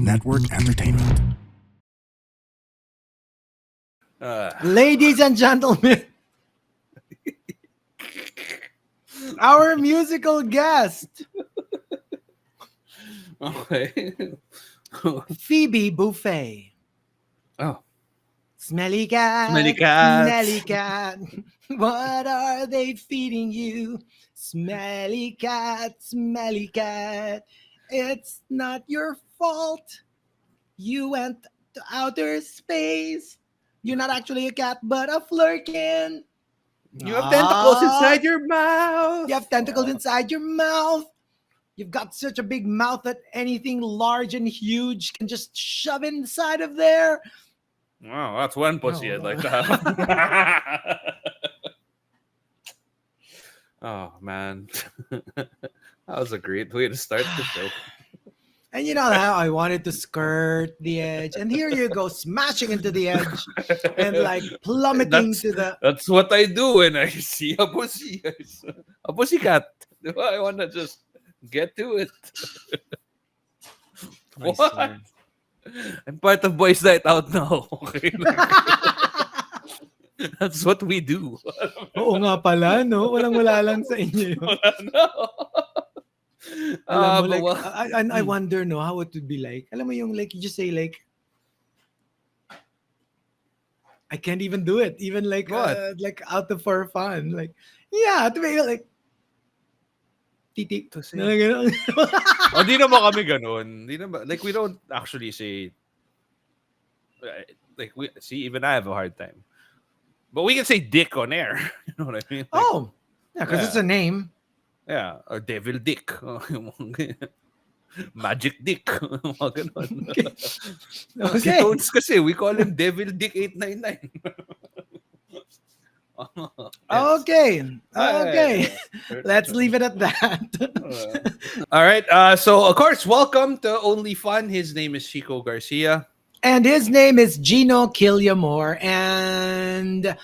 Network Entertainment. Ladies and gentlemen, our musical guest, Okay. Phoebe Buffet. Oh. Smelly cat, Smelly smelly cats. cat. What are they feeding you? Smelly cat, smelly cat. It's not your fault. You went to outer space. You're not actually a cat, but a flurkin. You have tentacles Ah, inside your mouth. you have tentacles inside your mouth. You've got such a big mouth that anything large and huge can just shove inside of there. Wow, that's one pussy Oh. I'd like to have. Oh man, that was a great way to start the show. And you know how I wanted to skirt the edge, and here you go, smashing into the edge and like plummeting to the. That's what I do when I see a pussy. A pussy cat. I want to just get to it. I What? swear. I'm part of Boys Night Out now. Okay. That's what we do. Oo nga pala, no? Walang-wala lang sa inyo yun. Wala na. Alam mo, But like, well, I wonder, no, how it would be like. Alam mo yung, like, you just say, like, I can't even do it. Even, like, What? out of for fun. Like, yeah, to be like, titi. To say- Na gano'n. oh, di naman kami ganun. Di naman, like, we don't actually say, like, we see, even I have a hard time. But we can say dick on air. You know what I mean? Like, Oh, yeah, because it's a name. yeah, or devil dick. Magic dick. Mga ganun. Si Okay. Tones kasi, we call him Devil Dick 899. Okay. Okay. Yes. Let's leave it at that. All right. So, of course, welcome to Only Fun. His name is Chico Garcia. And his name is Gino Killiamore. And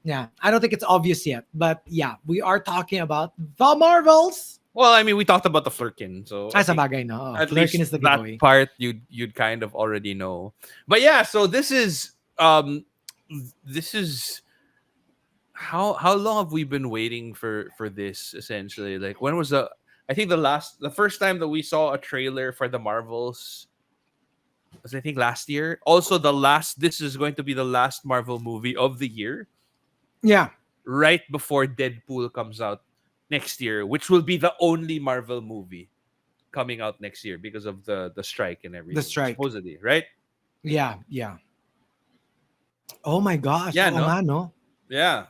yeah, I don't think it's obvious yet. But yeah, we are talking about the Marvels. Well, I mean, we talked about the Flurkin, so I Ay, sa think bagay, no? at Flurkin least is the that giveaway. part you'd kind of already know. But yeah, so this is how long have we been waiting for this essentially? Like when was I think the first time that we saw a trailer for the Marvels was I think last year. Also this is going to be the last Marvel movie of the year Yeah. right before Deadpool comes out next year, which will be the only Marvel movie coming out next year because of the strike and everything. The strike. Supposedly, right? Yeah. Yeah. Oh my gosh. Yeah, Oo no? nga, no? Yeah.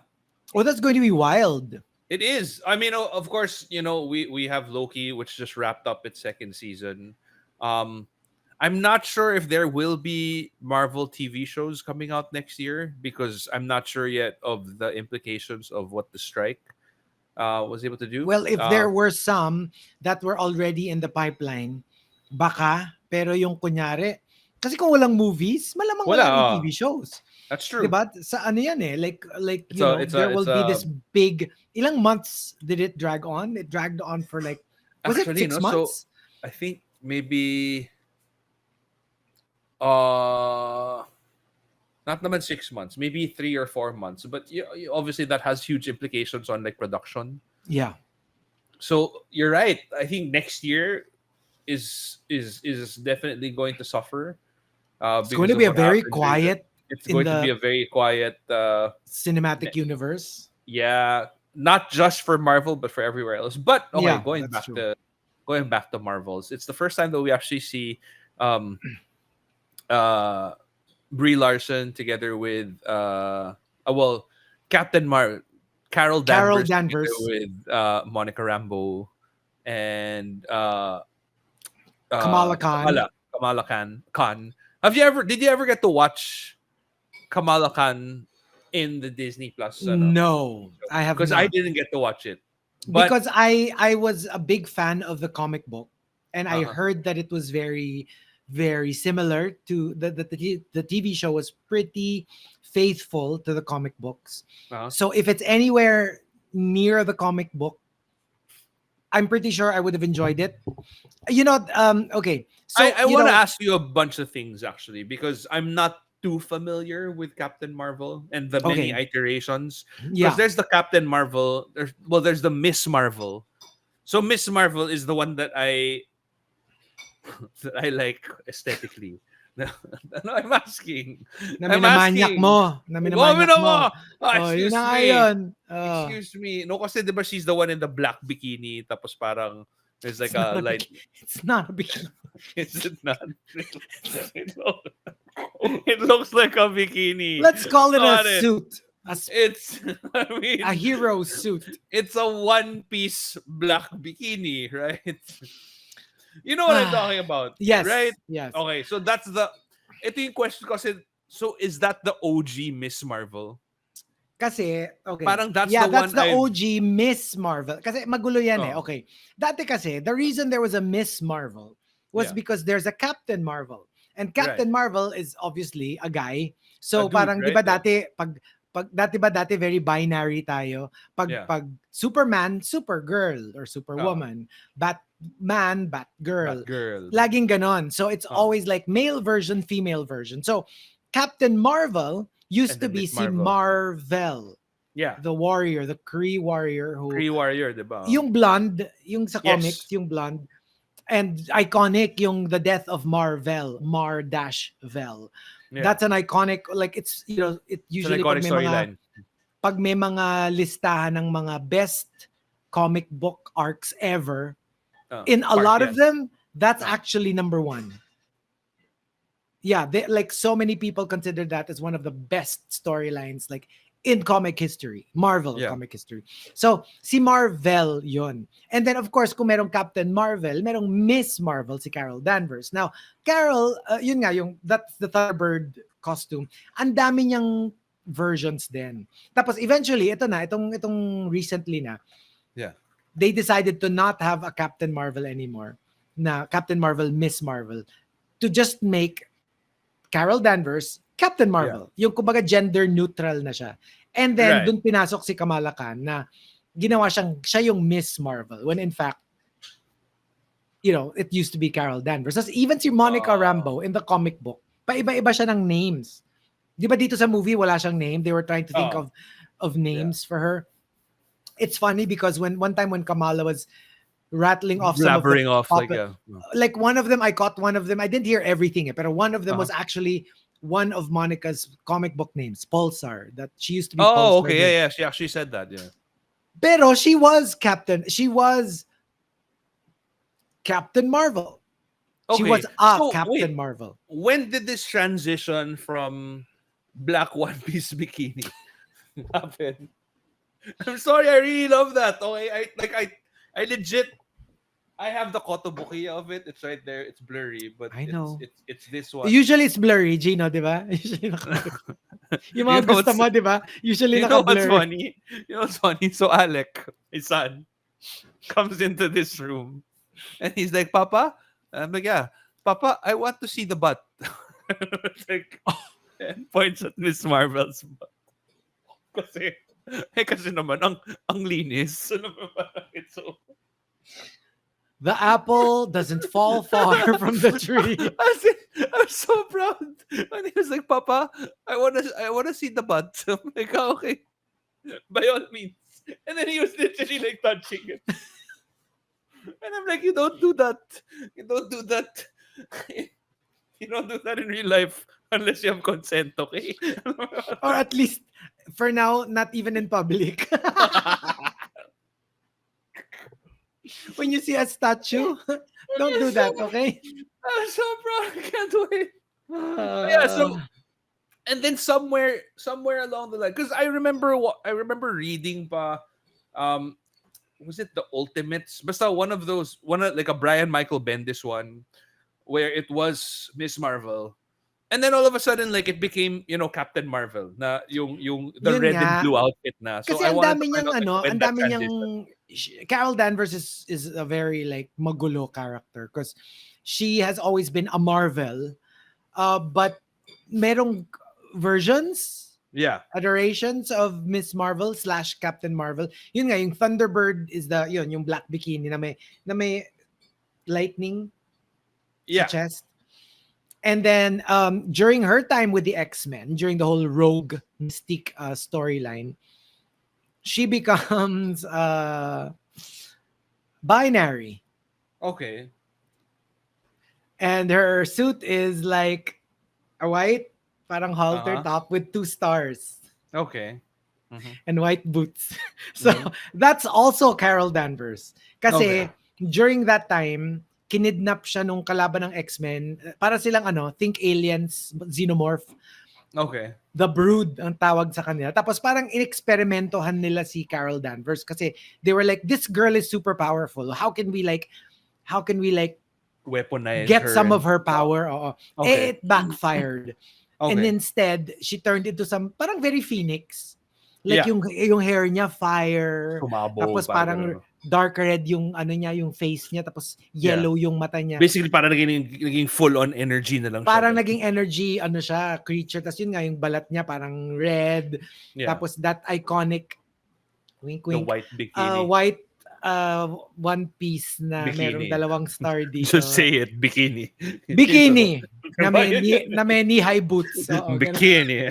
Oh, that's going to be wild. It is. I mean, of course, we have Loki, which just wrapped up its second season. I'm not sure if there will be Marvel TV shows coming out next year because I'm not sure yet of the implications of what the strike was able to do. Well, if there were some that were already in the pipeline, baka, pero yung kunyari, kasi kung walang movies, malamang Wala, wala rin TV shows. that's true. Diba? Sa ano yan eh, like It's you know, it's there will it's be this big, ilang months did it drag on? It dragged on for like, was actually, it 6 no, so months? I think maybe not naman 6 months, maybe 3 or 4 months. But obviously that has huge implications on like production. Yeah. So you're right. I think next year is definitely going to suffer. It's going to be a very quiet It's in going to the- be a very quiet. cinematic universe. Yeah, not just for Marvel, but for everywhere else. But okay, Yeah, going that's back to Marvels, it's the first time that we actually see Brie Larson together with Captain Carol Danvers, together with Monica Rambeau and Kamala Khan. Kamala Khan. Did you ever get to watch Kamala Khan in the Disney Plus? No, I have because not. I didn't get to watch it. But Because I was a big fan of the comic book, and I Uh-huh. heard that it was very, very similar to the TV show was pretty faithful to the comic books. Uh-huh. So if it's anywhere near the comic book, I'm pretty sure I would have enjoyed it. You know, okay. So, I want to ask you a bunch of things actually because I'm not too familiar with Captain Marvel and the many okay. iterations. Because Yeah. there's the Captain Marvel, there's the Miss Marvel. So Miss Marvel is the one that I that I like aesthetically. No, no, I'm asking. Na I'm minamanyak asking. mo. Na Gawin minamanyak na mo. mo! Oh, Oh, yun excuse na nga me. yun. Oh, Excuse me. No, kasi di ba she's the one in the black bikini tapos parang there's like it's not a a light. it's not a bikini. Is it not? It, look, it looks like a bikini. Let's call it a Got it. suit. It's, I A mean, hero suit. it's a one-piece black bikini, right? You know what I'm Ah, talking about, right? yes, yes. Okay, so that's the. Ito yung question kasi, so is that the OG Miss Marvel? Kasi, okay. Parang that's Yeah, the that's one the I've. OG Miss Marvel. Kasi magulo yan eh. Oh, Okay. Dati kasi, the reason there was a Miss Marvel was yeah, because there's a Captain Marvel. And right. Captain Marvel is obviously a guy. A So dude, parang 'di right? ba Yeah, dati dati very binary tayo. yeah. Pag Superman, Supergirl or Oh, Superwoman, Batman, Batgirl. Batgirl. Laging ganon. So it's Oh, always like male version, female version. So Captain Marvel used and to then be Miss si Marvel. Marvel, Yeah, the warrior, the Kree warrior who Kree Warrior, diba? Oh. yung blonde, yung sa Yes. comics, yung blonde, and iconic yung the death of Marvel, Mar-Vel. Yeah. That's an iconic, like it's, it It's an usually iconic storyline. pag may mga listahan ng mga best comic book arcs ever, in a Part lot of yan. them, that's Oh, actually number one. Yeah, like so many people consider that as one of the best storylines like in comic history, Marvel yeah. comic history. So si Marvel yon. And then of course kung merong Captain Marvel, merong Miss Marvel si Carol Danvers. Now, Carol, yun nga yung that's the Thunderbird costume. Ang dami niyang versions din. Tapos eventually itong recently na Yeah. they decided to not have a Captain Marvel anymore. Na Captain Marvel Miss Marvel to just make Carol Danvers, Captain Yeah. Marvel. Yung kumbaga gender neutral na siya. And then Right. dun pinasok si Kamala Khan na ginawa siya yung Miss Marvel when in fact, it used to be Carol Danvers. Tapos even si Monica Uh, Rambeau in the comic book, paiba-iba siya ng names. Di ba dito sa movie wala siyang name? They were trying to think oh, of yeah. names for her. It's funny because when one time when Kamala was rattling off some of the Blabbering off like pop, yeah. like one of them, I caught one of them. I didn't hear everything, but one of them Uh-huh. was actually one of Monica's comic book names, Pulsar. That she used to be Oh, Pulsar okay. din. Yeah, yeah. She actually said that. Yeah. Pero she was Captain Marvel. She was Okay. a So Captain wait, Marvel. when did this transition from black one piece bikini happen? I'm sorry, I really love that. Okay, I legit I have the kotobuki of it. It's right there. It's blurry, but I it's know. it's it's this one. Usually it's blurry, Gino, di ba? Usually yung you mga know gusto what's mo, di ba? Usually you know what's naka-blurry. funny? You know what's funny? So Alec, my son, comes into this room and he's like, "Papa," I'm like, "Yeah, Papa, I want to see the butt." It's like, and points at Miss Marvel's butt. Kasi, kasi naman, ang linis. Alam mo ba? It's so... The apple doesn't fall far from the tree. I'm so proud. And he was like, Papa, I wanna see the butt. I'm like, "Ah, okay. By all means." And then he was literally like touching it. And I'm like, you don't do that. You don't do that. You don't do that in real life unless you have consent, okay? Or at least, for now, not even in public. When you see a statue, don't do that, okay? I'm so proud. I can't wait. But yeah, so Uh, and then somewhere along the line, because I remember reading pa, um, was it the Ultimates? Basta like a Brian Michael Bendis one, where it was Miss Marvel. And then all of a sudden, like it became, Captain Marvel na yung the yun red and nga. blue outfit na. So Kasi I ang wanted to dami find niyang out like when ang that dami transition. niyang Carol Danvers is a very like magulo character because she has always been a Marvel, but merong versions, Yeah, adorations of Miss Marvel slash Captain Marvel. Yun nga, yung Thunderbird is yung black bikini na may lightning. sa Yeah. chest. And then during her time with the X-Men, during the whole Rogue Mystique storyline, she becomes binary, Okay. and her suit is like a white, parang halter Uh-huh. top with two stars Okay. Mm-hmm. and white boots. So Mm-hmm. that's also Carol Danvers. Okay. Kasi during that time, kinidnap siya nung kalaban ng X-Men. Para silang ano, think aliens, xenomorph. Okay. The Brood ang tawag sa kanila. Tapos parang ineksperimentohan nila si Carol Danvers kasi they were like, this girl is super powerful. How can we like Weaponize get her some of and her stuff. power? Oo. Okay. Eh, it backfired. And Okay. instead, she turned into some, parang very Phoenix. Like Yeah. yung hair niya, fire. Sumabog, Tapos parang parang gano'n. dark red yung ano niya, yung face niya. Tapos Yeah. yellow yung mata niya. Basically, parang naging full-on energy na lang siya. Parang Ganun. naging energy, ano siya, creature. Tapos yun nga, yung balat niya parang red. Yeah. Tapos that iconic, wink The wink, white bikini. white one piece na merong Bikini. dalawang star dito. Just say it. Bikini. Bikini na may knee-high boots. Oo, ganun. Bikini.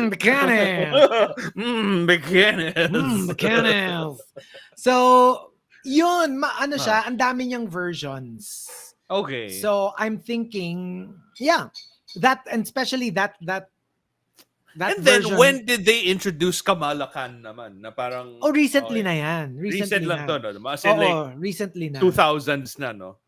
Bikini. Bikini. Bikini. So, yun, ano Huh. siya, ang dami niyang versions. Okay. So, I'm thinking, yeah, that, and especially that And version. then, when did they introduce Kamala Khan naman? Na parang... Oh, recently okay. na yan. Recent Recently lang na. to, no? As in, like, recently na. 2000s na, no?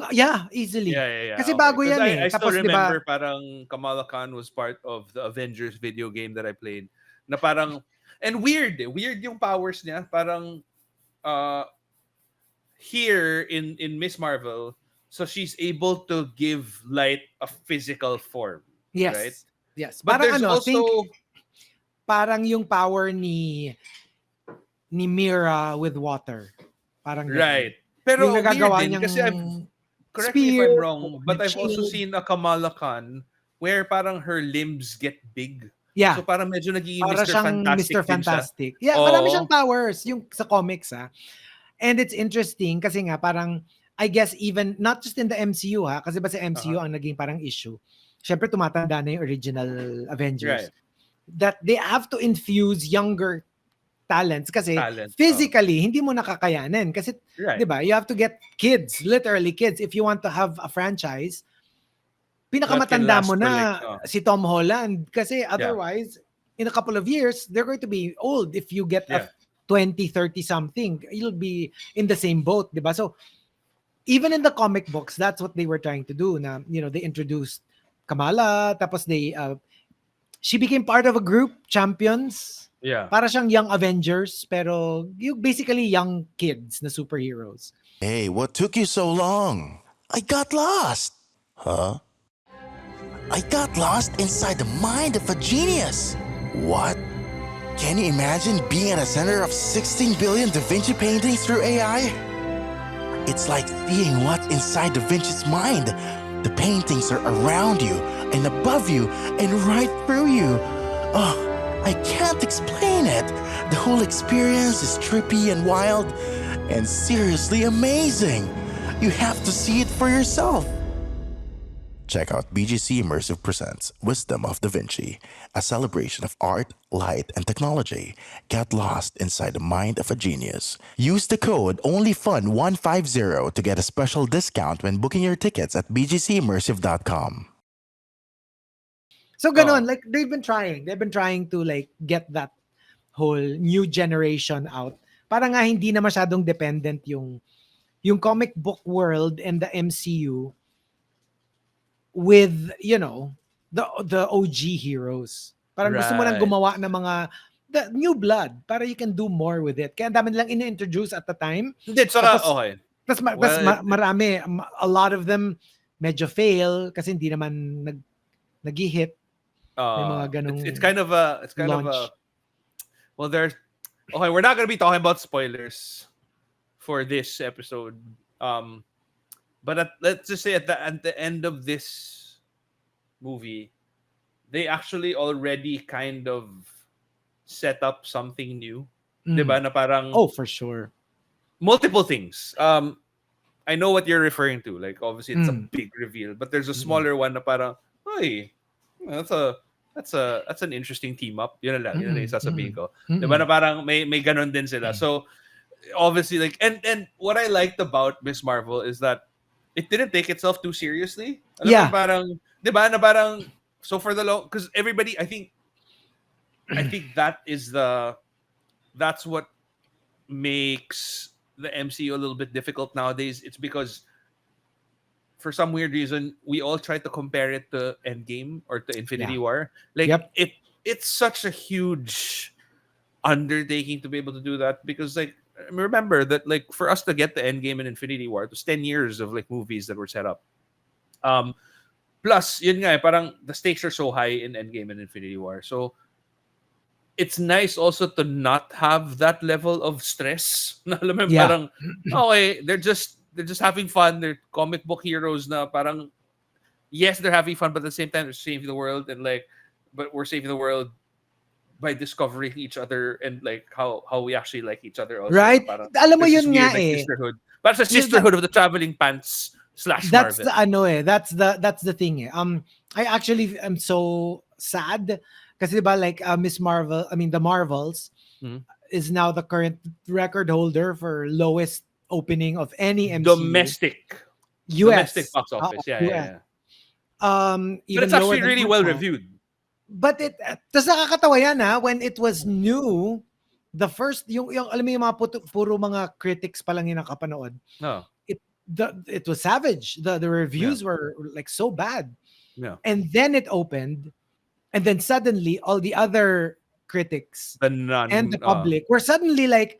Yeah, easily. Yeah. Kasi Okay. bago 'Cause yan eh. I still Tapos, di ba, remember parang Kamala Khan was part of the Avengers video game that I played. Na parang... And weird eh. Weird yung powers niya. Parang... Uh, here in Miss Marvel, so she's able to give light a physical form. yes. Right? Yes. But Parang there's ano, also... think, parang yung power ni Mira with water. Parang ganun. Right. Pero yung weird nagagawa din niyang kasi correct me if spear, I'm wrong, but I've also shield. seen a Kamala Khan where parang her limbs get big. Yeah. So parang medyo naging Para Mr. siyang Fantastic Mr. din siya. Fantastic. Yeah, marami siyang powers yung sa comics And it's interesting kasi nga parang I guess even not just in the MCU kasi ba sa MCU ang naging parang issue. Syempre tumatanda na yung original Avengers. Right. That they have to infuse younger talents kasi Talent, physically hindi mo nakakayanan kasi Right. 'di ba? You have to get kids, literally kids if you want to have a franchise. Pinakamatanda mo na si Tom Holland kasi otherwise in a couple of years they're going to be old if you get a 20, 30 something. You'll be in the same boat, 'di ba? So even in the comic books, that's what they were trying to do. Na, they introduced Kamala, tapos she became part of a group, Champions. Yeah. Para siyang Young Avengers, pero basically young kids na superheroes. Hey, what took you so long? I got lost. Huh? I got lost inside the mind of a genius. What? Can you imagine being at the center of 16 billion Da Vinci paintings through AI? It's like seeing what's inside Da Vinci's mind. The paintings are around you and above you and right through you. Oh, I can't explain it. The whole experience is trippy and wild and seriously amazing. You have to see it for yourself. Check out BGC Immersive Presents Wisdom of Da Vinci, a celebration of art, light, and technology. Get lost inside the mind of a genius. Use the code ONLYFUN150 to get a special discount when booking your tickets at bgcimmersive.com. So ganon, like they've been trying to like get that whole new generation out. Para nga hindi na masyadong dependent yung comic book world and the MCU with, the OG heroes. Parang gusto mo nang gumawa ng mga the new blood para you can do more with it. Kaya ang dami nilang ini-introduce at the time. Hindi, saka, okay. Tapos marami, a lot of them medyo fail kasi hindi naman nag-hit. May mga ganong it's kind of a well, there's okay, we're not gonna be talking about spoilers for this episode. But let's just say at the end of this movie, they actually already kind of set up something new. Diba? Na parang oh, for sure. multiple things. I know what you're referring to. Like obviously it's a Mm. big reveal, but there's a Mm-mm. smaller one na parang, "Oy, that's a that's an interesting team up." Yun na lang yung Mm-mm. sasabihin Mm-mm. ko. 'Di ba na Mm-mm. parang may ganon din sila. So obviously like and what I liked about Miss Marvel is that it didn't take itself too seriously. Alam mo yung Yeah. parang, 'di ba, na parang so for the long because everybody I think that's what makes the MCU a little bit difficult nowadays. It's because for some weird reason we all try to compare it to Endgame or to Yeah. Infinity War. Like Yep. it's such a huge undertaking to be able to do that because like remember that like for us to get the Endgame and Infinity War, it was 10 years of like movies that were set up. Um Plus yun nga parang the stakes are so high in Endgame and Infinity War. So it's nice also to not have that level of stress. Na alam mo yun, Yeah. parang okay, they're just having fun. They're comic book heroes na parang yes, they're having fun, but at the same time they're saving the world and like but we're saving the world by discovering each other and like how we actually like each other also. Na Right? parang Alam mo there's this yun weird nga like eh. sisterhood. But it's a Yun, that, sisterhood of the traveling pants slash that's Marvel. the ano eh. That's the thing eh. I actually am so sad kasi diba like Miss Marvel, I mean the Marvels Mhm. is now the current record holder for lowest opening of any MCU. Domestic US. box office. Yeah, yeah, US. yeah. But it's Even lower actually than really well Ant-Man. reviewed. But tas nakakatawa yan when it was new, the first, yung alam mo yung mga puro mga critics pa lang yung nakapanood, No. it was savage. The Yeah. reviews were like so bad. Yeah. And then it opened, and then suddenly all the other critics The and the non public were suddenly like,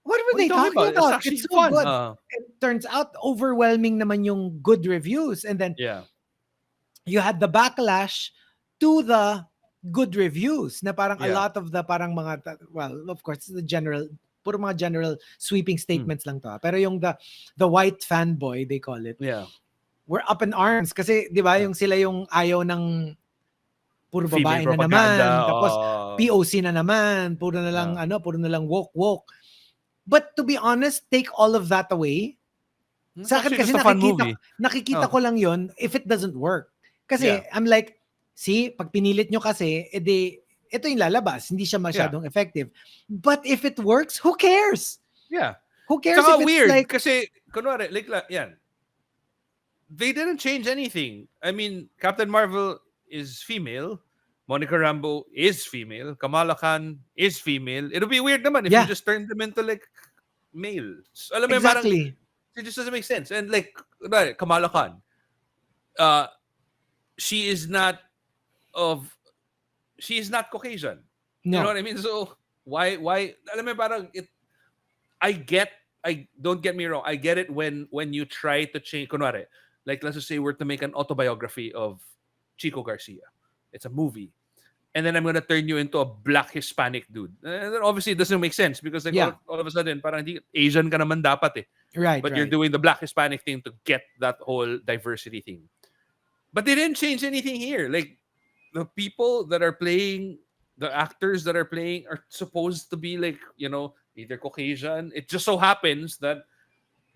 what were what are you they talking talking about? It's about? actually It's so fun. good. It turns out overwhelming naman yung good reviews. And then Yeah. you had the backlash to the good reviews na parang a Yeah. lot of the parang mga, well, of course, the general, puro mga general sweeping statements lang to. Pero yung the white fanboy, they call it, Yeah. were up in arms kasi, di ba, yung sila yung ayaw ng puro Female babae na propaganda. naman, tapos POC na naman, puro na lang, puro na lang woke. But to be honest, take all of that away. It's Sa akin actually kasi just a fun movie. nakikita ko lang yon if it doesn't work. Kasi Yeah. I'm like, see, pag pinilit nyo kasi, edi, ito yung lalabas. Hindi siya masyadong effective. But if it works, who cares? Yeah. Who cares Tsaka if it's weird like... kasi kunwari like yan. They didn't change anything. I mean, Captain Marvel is female. Monica Rambeau is female. Kamala Khan is female. It'll be weird naman if you just turn them into like males. Alam mo yun, parang Exactly. it just doesn't make sense. And like Kamala Khan, she is not Caucasian. No. You know what I mean? So why alam mo parang I don't get me wrong. I get it when you try to change kunwari, like let's just say we're to make an autobiography of Chico Garcia. It's a movie. And then I'm gonna turn you into a black Hispanic dude. And then obviously it doesn't make sense because like all of a sudden parang Asian ka naman dapat eh. Right. But you're doing the black Hispanic thing to get that whole diversity thing. But they didn't change anything here. Like the people that are playing, the actors that are playing are supposed to be like, either Caucasian. It just so happens that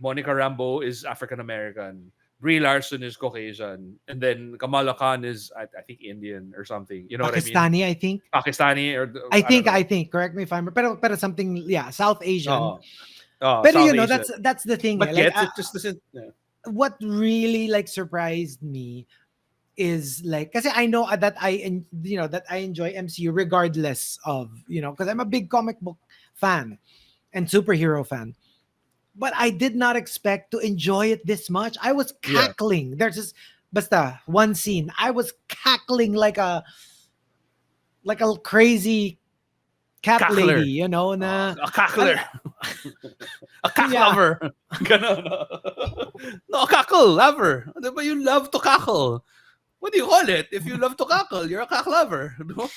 Monica Rambeau is African American, Brie Larson is Caucasian, and then Kamala Khan is I think Indian or something. You know Pakistani, what I mean? I think. Pakistani or I think. Correct me if I'm wrong. Pero something, South Asian. But South Asian. that's the thing. But Like, it just doesn't. What really like surprised me is like, kasi I know that that I enjoy MCU regardless of, because I'm a big comic book fan and superhero fan. But I did not expect to enjoy it this much. I was cackling. There's this basta one scene. I was cackling like a crazy cat Cackler. lady, na a cackler. A cack lover. No, a cackle lover. But you love to cackle. What do you call it? If you love to cackle, you're a cack lover. No?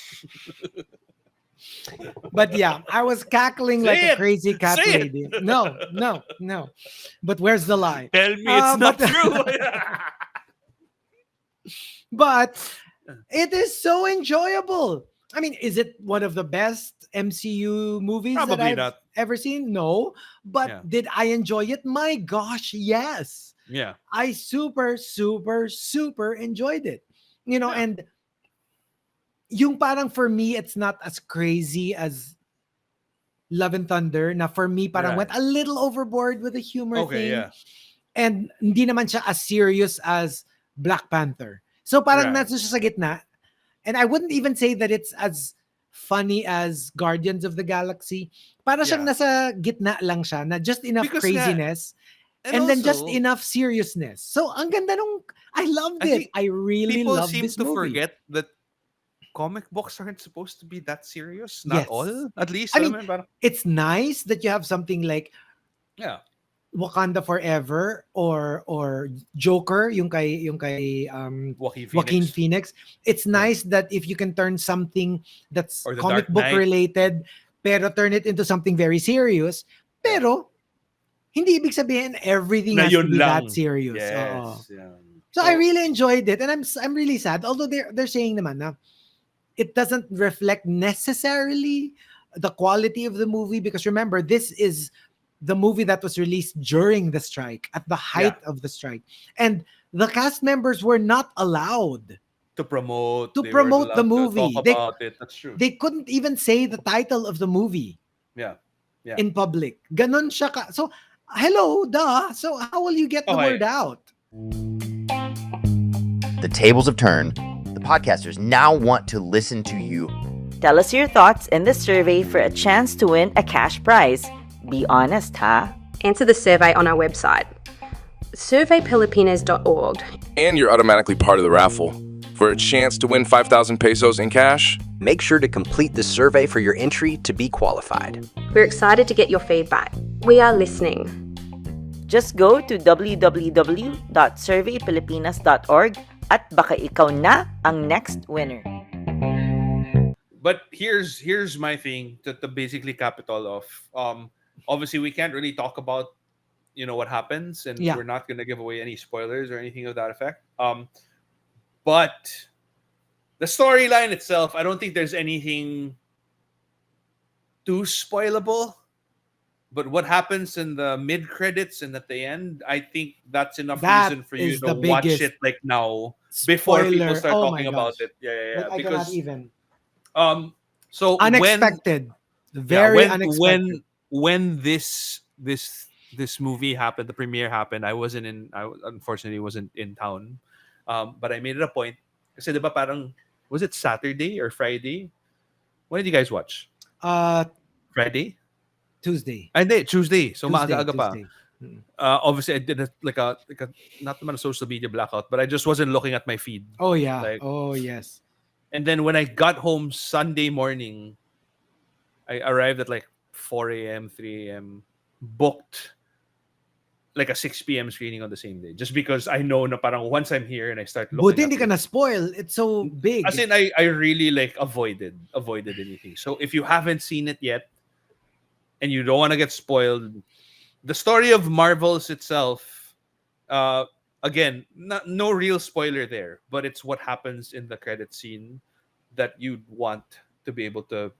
But I was cackling like a crazy cat lady. No. But where's the lie? Tell me it's not true. But it is so enjoyable. I mean, is it one of the best MCU movies that Probably I've not. ever seen? No. But Yeah. did I enjoy it? My gosh, yes. Yeah. I super, super, super enjoyed it. Yeah. And yung parang for me, it's not as crazy as Love and Thunder. Na for me, parang went Right. a little overboard with the humor Okay. thing. Yeah. And hindi naman siya as serious as Black Panther. So parang Right. nasa siya sa gitna. And I wouldn't even say that it's as funny as Guardians of the Galaxy. Para siyang Yeah. nasa gitna lang siya na just enough Because nga, craziness and and then just also, enough seriousness. So ang ganda nung I loved I it. think I really people loved seem this to movie. forget that comic books aren't supposed to be that serious. Not Yes. all, at least. I Alam mean, mo yun, parang, it's nice that you have something like yeah. Wakanda Forever or Joker yung kay Joaquin Joaquin Phoenix. Phoenix. It's Yeah. nice that if you can turn something that's Or The comic Dark book Knight. related pero turn it into something very serious. Yeah. Pero hindi ibig sabihin everything Na has to yun be that lang. serious. Oo. Yes. Yeah. So I really enjoyed it and I'm really sad although they're saying naman na it doesn't reflect necessarily the quality of the movie because remember this is the movie that was released during the strike at the Yeah. height of the strike and the cast members were not allowed To promote, to they weren't promote the allowed to talk movie. about it. That's true. They couldn't even say the title of the movie Yeah. Yeah. in public. Ganon siya so hello, duh. So how will you get the Okay. word out? The tables have turned. The podcasters now want to listen to you. Tell us your thoughts in the survey for a chance to win a cash prize. Be honest, huh? Answer the survey on our website, surveypilipinas.org. And you're automatically part of the raffle. For a chance to win 5,000 pesos in cash, make sure to complete the survey for your entry to be qualified. We're excited to get your feedback. We are listening. Just go to www.surveypilipinas.org at baka ikaw na ang next winner. But here's my thing to basically cap it all off. Obviously we can't really talk about what happens, and Yeah. we're not gonna give away any spoilers or anything of that effect. But the storyline itself, I don't think there's anything too spoilable. But what happens in the mid credits and at the end, I think that's enough That reason for you is to the watch biggest it like now before people spoiler. start Oh talking my about gosh. it. Yeah. Like, I cannot Because even so unexpected. Very when unexpected. when this movie happened, the premiere happened, unfortunately wasn't in town. But I made it a point. Kasi diba parang, was it Saturday or Friday? When did you guys watch? Friday? Tuesday. Hindi, Tuesday. So Tuesday, maaga-aga pa. Tuesday. Mm. Obviously I did like a not naman a social media blackout, but I just wasn't looking at my feed. Oh yeah. Like, oh yes. and then when I got home Sunday morning, I arrived at like 4 a.m., 3 a.m., booked like a 6 p.m. screening on the same day. Just because I know na parang once I'm here and I start looking Buti hindi at ka it- na spoil. It's so big. As in, I really like avoided anything. So if you haven't seen it yet and you don't want to get spoiled, the story of Marvels itself, again, no real spoiler there, but it's what happens in the credit scene that you'd want to be able to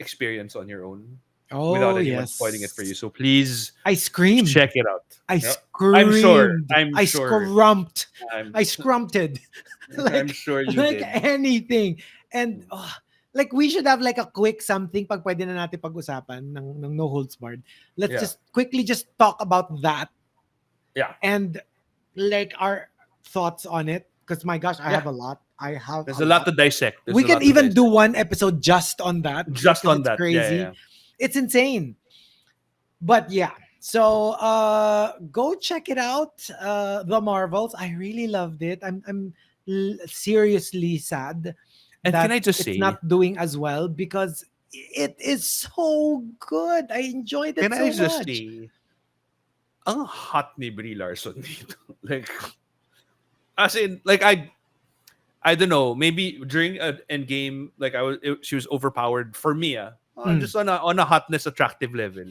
experience on your own without anyone spoiling it for you. So please I screamed. check it out. I Yep. screamed. I'm sure. I scrumped. I'm, I scrumpted. I'm sure you like did. anything. And like we should have like a quick something pag pwede na natin pag-usapan ng No Holds Barred. Let's Yeah. just quickly just talk about that. Yeah. And like our thoughts on it. Because my gosh, I Yeah. have a lot. I have There's a lot to dissect. There's we a can lot to even do dissect. one episode just on that. Just because on it's that. crazy. Yeah. It's insane. But yeah. So go check it out. The Marvels. I really loved it. I'm seriously sad. And that can I just it's say, not doing as well because it is so good. I enjoyed it can so I just much. say, ang hot ni Brie Larson dito. Like, as in, like I don't know. Maybe during an Endgame, like she was overpowered for me. Just on a hotness attractive level.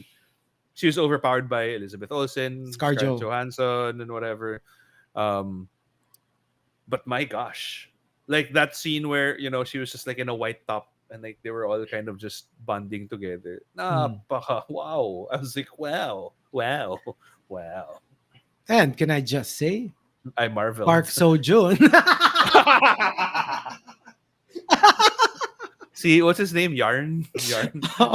She was overpowered by Elizabeth Olsen, Scarjo. Scarlett Johansson, and whatever. But my gosh, Like that scene where, she was just like in a white top and like they were all kind of just bonding together. Wow. I was like, wow. And can I just say, I marveled. Park Seo-joon. See, what's his name? Yarn?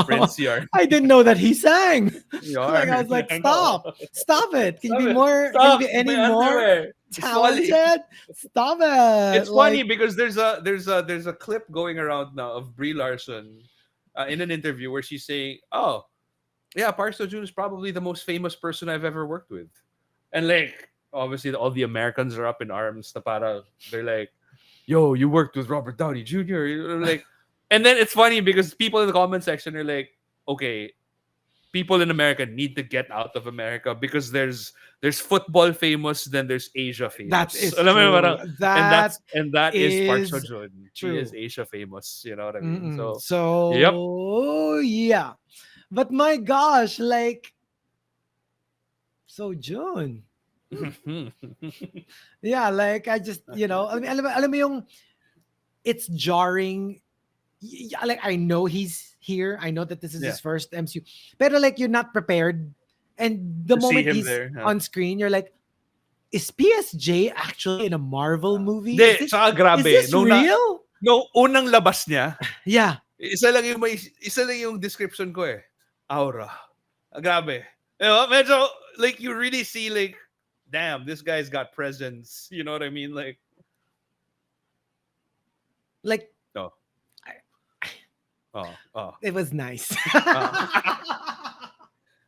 Prince Yarn. I didn't know that he sang. Yarn. Like, I was like, I know. stop it. Can you be Stop it. more, Stop. can you be any My more underwear. It's funny. talented? Stop it. It's funny because there's a clip going around now of Brie Larson in an interview where she's saying, "Oh, yeah, Park Seo-joon is probably the most famous person I've ever worked with," and like obviously all the Americans are up in arms. They're like, "Yo, you worked with Robert Downey Jr." Like, and then it's funny because people in the comment section are like, "Okay, people in America need to get out of America because there's football famous, then there's Asia famous." That is Alam mo yun, true. parang- and that is Park is Seo-joon. She true. is Asia famous. You know what I mean? Mm-mm. So yep. Yeah. But my gosh, like, Seo-joon. Yeah, like I just, alam mo yung, it's jarring. Like I know he's here. I know that this is his first MCU. Pero like you're not prepared. And the To see moment him he's there, huh? on screen, you're like, is PSJ actually in a Marvel movie? Hindi, Is saka grabe. this real? Nung unang labas niya, Yeah. isa lang yung description ko eh. Aura. Grabe. Medyo, like, you really see, like, damn, this guy's got presence. You know what I mean? Like, Oh. Oh. It was nice.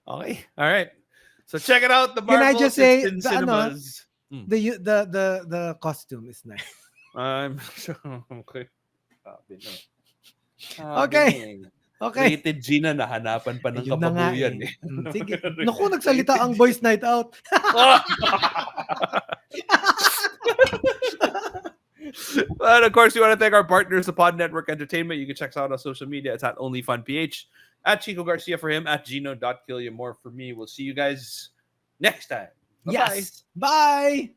Okay. All right. So check it out. The Can I Marvels. just say, it's in cinemas. the costume is nice. I'm okay. Okay. Okay. Rated G na nahanapan pa ng Yun na nga kababuyan eh. eh. Sige. Naku, nagsalita ang Boys Night Out. And of course, we want to thank our partners, the Pod Network Entertainment. You can check us out on social media. It's at OnlyFunPH, at Chico Garcia for him, at Gino.Killiamore for me. We'll see you guys next time. Bye-bye. Yes. Bye.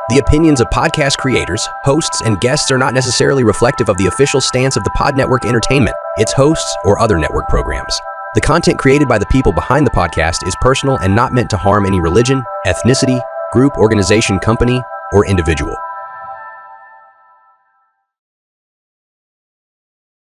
The opinions of podcast creators, hosts, and guests are not necessarily reflective of the official stance of the Pod Network Entertainment, its hosts, or other network programs. The content created by the people behind the podcast is personal and not meant to harm any religion, ethnicity, group, organization, company, or individual.